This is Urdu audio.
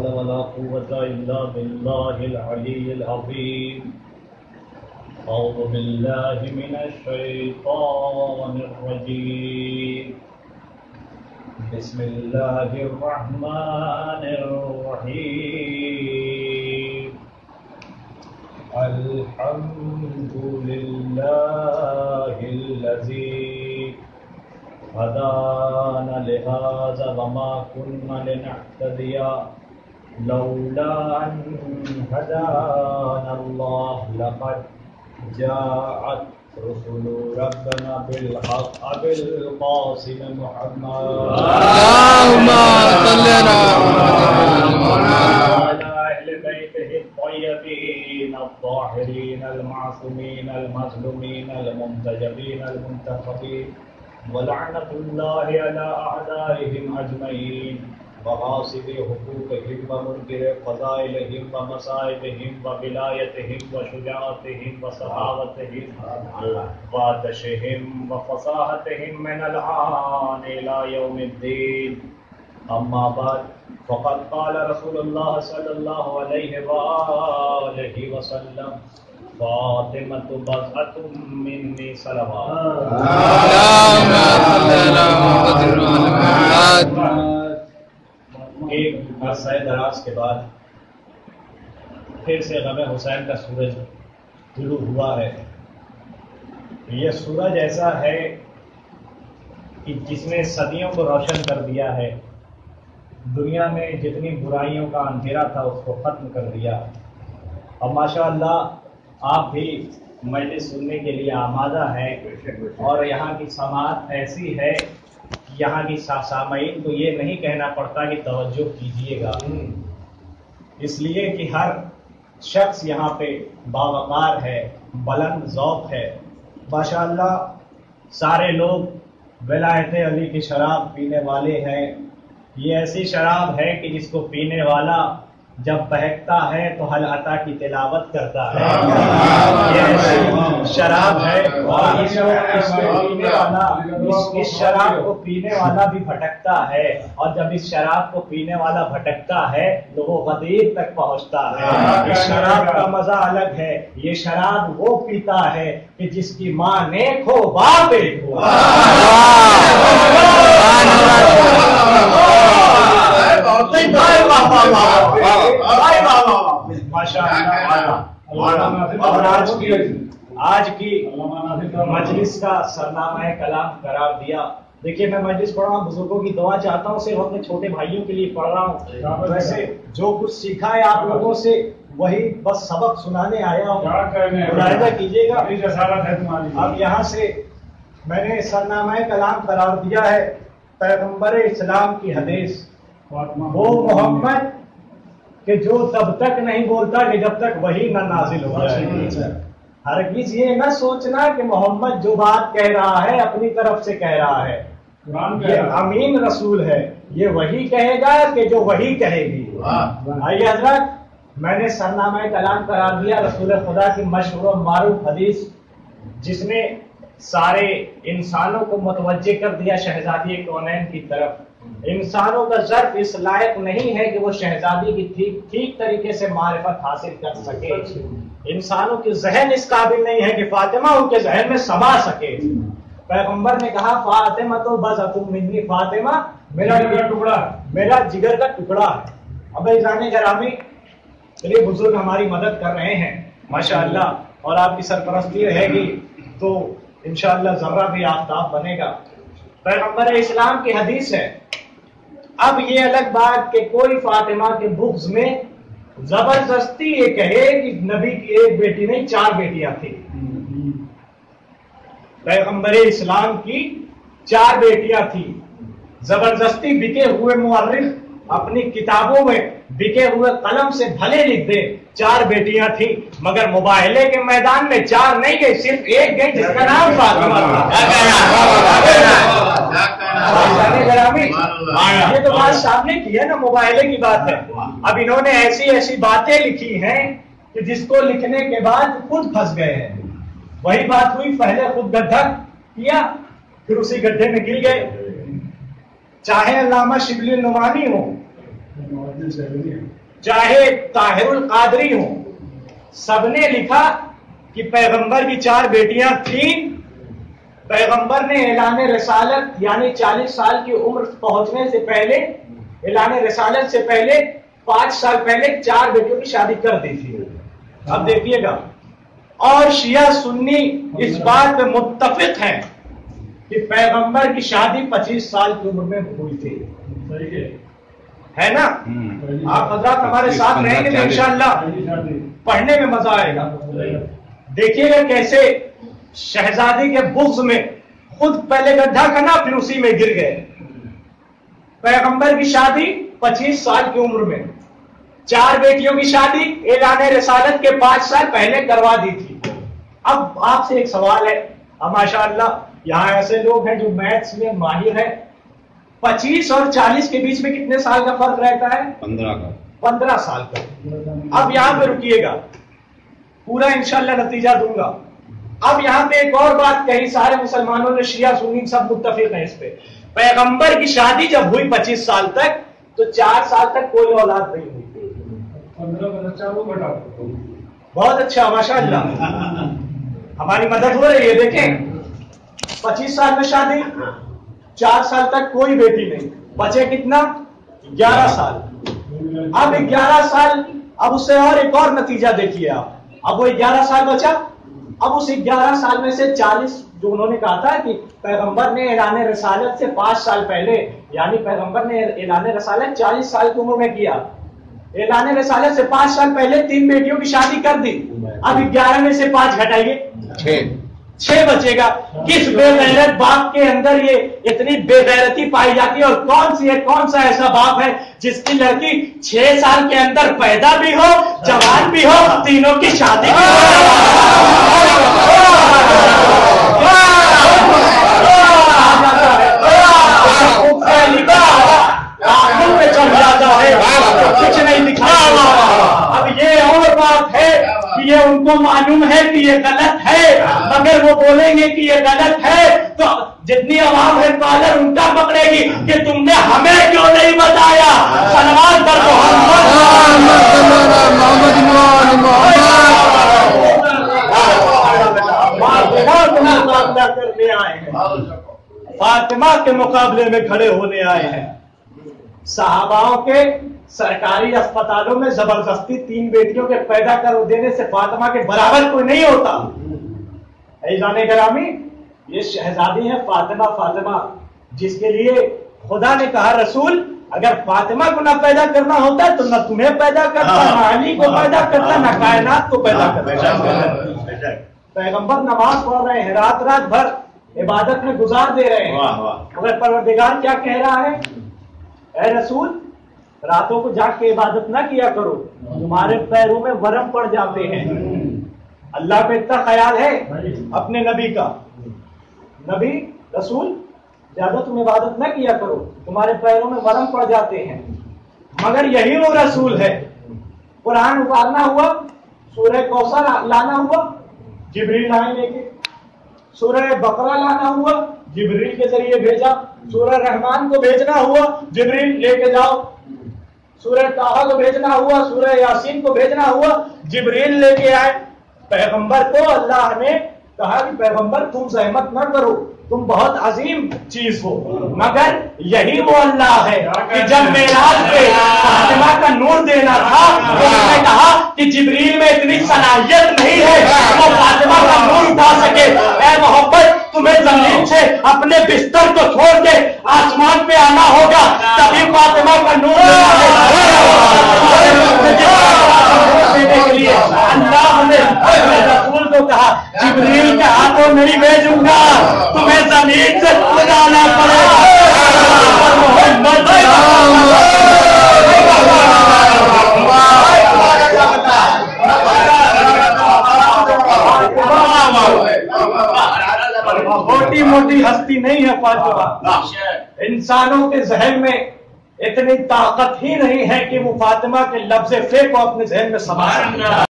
حول ولا قوة إلا بالله العلي العظيم. أعوذ بالله من الشيطان الرجيم. بسم الله الرحمن الرحيم. الحمد لله الذي هدانا لهذا وما كنا لنهتدي لولا أن هدانا الله لقد جاءت رسل ربنا بالحق بالقاسم محمد اللهم صل على وعلى أهل بيته الطيبين الطاهرين المعصومين المظلومين المنتجبين المنتخبين ولعنة الله على أعدائهم أجمعين وغاصب حقوقهم ومنكر فضائلهم ومصائبهم وولايتهم وشجاعتهم وصحابتهم وعطشهم وفصاحتهم من الآن إلى يوم الدين. أما بعد فقد قال رسول الله صلى الله عليه وآله وسلم فاطمة بضعة مني صلوات. اللهم صل على محمد. ایک عرصہ دراز کے بعد پھر سے غم حسین کا سورج طلوع ہوا ہے. یہ سورج ایسا ہے کہ جس نے صدیوں کو روشن کر دیا ہے. دنیا میں جتنی برائیوں کا اندھیرا تھا اس کو ختم کر دیا. اور ماشاء اللہ آپ بھی مجلس سننے کے لیے آمادہ ہیں اور یہاں کی سماعت ایسی ہے کہ یہاں کی سامعین کو یہ نہیں کہنا پڑتا کہ توجہ کیجیے گا، اس لیے کہ ہر شخص یہاں پہ باوقار ہے، بلند ذوق ہے. ماشاء اللہ سارے لوگ ولایت علی کی شراب پینے والے ہیں. یہ ایسی شراب ہے کہ جس کو پینے والا جب بہکتا ہے تو حل عطا کی تلاوت کرتا ہے. یہ ایسی شراب ہے اور اس شراب کو پینے والا بھی بھٹکتا ہے، اور جب اس شراب کو پینے والا بھٹکتا ہے تو وہ غدیر تک پہنچتا ہے. اس شراب کا مزہ الگ ہے. یہ شراب وہ پیتا ہے کہ جس کی ماں نیک ہو باپ ایک ہو. آج کی مجلس کا سرنامہ کلام قرار دیا. دیکھیے میں مجلس پڑھ رہا ہوں، بزرگوں کی دعا چاہتا ہوں، صرف اپنے چھوٹے بھائیوں کے لیے پڑھ رہا ہوں. ویسے جو کچھ سیکھا ہے آپ لوگوں سے وہی بس سبق سنانے آیا ہوں، ملاحظہ کیجیے گا. اب یہاں سے میں نے سرنامہ کلام قرار دیا ہے پیغمبر اسلام کی حدیث. وہ محمد کہ جو تب تک نہیں بولتا کہ جب تک وحی نہ نازل ہو جائے. ہرگز یہ نہ سوچنا کہ محمد جو بات کہہ رہا ہے اپنی طرف سے کہہ رہا ہے. یہ امین رسول ہے، یہ وہی کہے گا کہ جو وہی کہے گی. آئیے حضرت، میں نے سرنامہ کلام قرار دیا رسول خدا کی مشہور و معروف حدیث جس نے سارے انسانوں کو متوجہ کر دیا شہزادی کونین کی طرف. انسانوں کا ظرف اس لائق نہیں ہے کہ وہ شہزادی کی ٹھیک طریقے سے معرفت حاصل کر سکے. انسانوں کی ذہن اس قابل نہیں ہے کہ فاطمہ ان کے ذہن میں سما سکے. پیغمبر نے کہا فاطمہ تو بضعۃ منی، فاطمہ میرا ٹکڑا، میرا جگر کا ٹکڑا ہے. اب عزیزان گرامی چلیے بزرگ ہماری مدد کر رہے ہیں ماشاءاللہ، اور آپ کی سرپرستی رہے گی تو انشاءاللہ ذرہ بھی آفتاب بنے گا. پیغمبر اسلام کی حدیث ہے. اب یہ الگ بات کہ کوئی فاطمہ کے بغض میں زبردستی یہ کہے کہ نبی کی ایک بیٹی نہیں 4 بیٹیاں تھیں. پیغمبر اسلام کی 4 بیٹیاں تھیں. زبردستی بکے ہوئے مورخ اپنی کتابوں میں بکے ہوئے قلم سے بھلے لکھ دے 4 بیٹیاں تھیں، مگر مباہلے کے میدان میں 4 نہیں گئی، صرف ایک گئی جس کا نام فاطمہ تھا. یہ تو بات سامنے کی ہے نا، مباہلے کی بات ہے. اب انہوں نے ایسی باتیں لکھی ہیں کہ جس کو لکھنے کے بعد خود پھنس گئے ہیں. وہی بات ہوئی، پہلے خود گڈھا کیا پھر اسی گڈھے میں گر گئے. چاہے علامہ شبلی نعمانی ہو چاہے طاہر القادری ہوں، سب نے لکھا کہ پیغمبر کی 4 بیٹیاں تھیں. پیغمبر نے اعلان رسالت یعنی 40 سال کی عمر پہنچنے سے پہلے، اعلان رسالت سے پہلے 5 سال پہلے 4 بیٹیوں کی شادی کر دی تھی. اب دیکھیے گا، اور شیعہ سنی اس بات پہ متفق ہیں کہ پیغمبر کی شادی 25 سال کی عمر میں ہوئی تھی. ہے نا؟ آپ حضرات ہمارے ساتھ رہیں گے تو انشاءاللہ پڑھنے میں مزہ آئے گا. دیکھیے گا کیسے شہزادی کے بغض میں خود پہلے گڈھا کرنا پھر اسی میں گر گئے. پیغمبر کی شادی 25 سال کی عمر میں، 4 بیٹیوں کی شادی اعلان رسالت کے 5 سال پہلے کروا دی تھی. اب آپ سے ایک سوال ہے، اب ماشاءاللہ یہاں ایسے لوگ ہیں جو میتھس میں ماہر ہیں. 25 اور 40 کے بیچ میں کتنے سال کا فرق رہتا ہے؟ 15 سال کا. اب یہاں پہ رکیے گا، پورا انشاءاللہ نتیجہ دوں گا. اب یہاں پہ ایک اور بات کہی، سارے مسلمانوں نے، شیعہ سنی سب متفق ہیں اس پہ. پیغمبر کی شادی جب ہوئی 25 سال تک تو 4 سال تک کوئی اولاد نہیں ہوئی. 15 بہت اچھا ماشاءاللہ، ہماری مدد ہو رہی ہے. دیکھیں 25 سال میں شادی، 4 سال تک کوئی بیٹی نہیں، بچے کتنا؟ 11 سال. اب 11 سال، اب اس سے اور ایک اور نتیجہ دیکھیے آپ. اب وہ 11 سال بچا، اب اس 11 سال میں سے 40 جو انہوں نے کہا تھا کہ پیغمبر نے اعلان رسالت سے 5 سال پہلے، یعنی پیغمبر نے اعلان رسالت 40 سال کی عمر میں کیا. اعلان رسالت سے 5 سال پہلے 3 بیٹیوں کی شادی کر دی. اب 11 میں سے 5 گھٹائیے، 6 بچے گا. کس بے غیرت باپ کے اندر یہ اتنی بے غیرتی پائی جاتی ہے؟ اور کون سا ایسا باپ ہے جس کی لڑکی 6 سال کے اندر پیدا بھی ہو، جوان بھی ہو، تینوں کی شادی بھی چل جاتا ہے، کچھ نہیں دکھاتا. اب یہ اور بات ہے کہ یہ ان کو معلوم ہے کہ یہ غلط ہے، مگر وہ بولیں گے کہ یہ غلط ہے تو جتنی عوام ہے کالر ان کا پکڑے گی کہ تم نے ہمیں کیوں نہیں بتایا. صلوات پر محمد کرنے آئے ہیں، فاطمہ کے مقابلے میں کھڑے ہونے آئے ہیں. صحاباؤں کے سرکاری اسپتالوں میں زبردستی 3 بیٹیوں کے پیدا کر دینے سے فاطمہ کے برابر کوئی نہیں ہوتا. عزیزان گرامی، یہ شہزادی ہے فاطمہ، جس کے لیے خدا نے کہا رسول اگر فاطمہ کو نہ پیدا کرنا ہوتا تو نہ تمہیں پیدا کرتا، نہ علی کو پیدا کرتا، نہ کائنات کو پیدا کرتا. پیغمبر نماز پڑھ رہے ہیں، رات بھر عبادت میں گزار دے رہے ہیں، مگر پروردگار کیا کہہ رہا ہے؟ اے رسول، راتوں کو جاگ کے عبادت نہ کیا کرو، تمہارے پیروں میں ورم پڑ جاتے ہیں. اللہ پہ اتنا خیال ہے اپنے نبی کا. نبی رسول زیادہ تم عبادت نہ کیا کرو، تمہارے پیروں میں ورم پڑ جاتے ہیں. مگر یہی وہ رسول ہے. قرآن اتارنا ہوا، سورہ کوثر لانا ہوا، جبریل آئے لے کے. سورہ بقرہ لانا ہوا، جبریل کے ذریعے بھیجا. سورہ رحمان کو بھیجنا ہوا، جبریل لے کے جاؤ. سورہ طٰہٰ کو بھیجنا ہوا، سورہ یاسین کو بھیجنا ہوا، جبریل لے کے آئے. پیغمبر کو اللہ نے کہا کہ پیغمبر تم زحمت نہ کرو، تم بہت عظیم چیز ہو. مگر یہی وہ اللہ ہے کہ جب معراج پہ فاطمہ کا نور دینا تھا تو انہوں نے کہا کہ جبریل میں اتنی صلاحیت نہیں ہے وہ فاطمہ کا نور اٹھا سکے. اے محبت، تمہیں زمین سے اپنے بستر کو چھوڑ کے آسمان پہ آنا ہوگا تبھی فاطمہ کا نور دینے کے لیے اللہ نے رسول کو کہا جبریل کے ہاتھوں نہیں بھیجوں گا، تمہیں زمین سے اٹھانا پڑے گا. موٹی موٹی ہستی نہیں ہے فاطمہ. انسانوں کے ذہن میں اتنی طاقت ہی نہیں ہے کہ وہ فاطمہ کے لفظ فے کو اپنے ذہن میں سما سکے.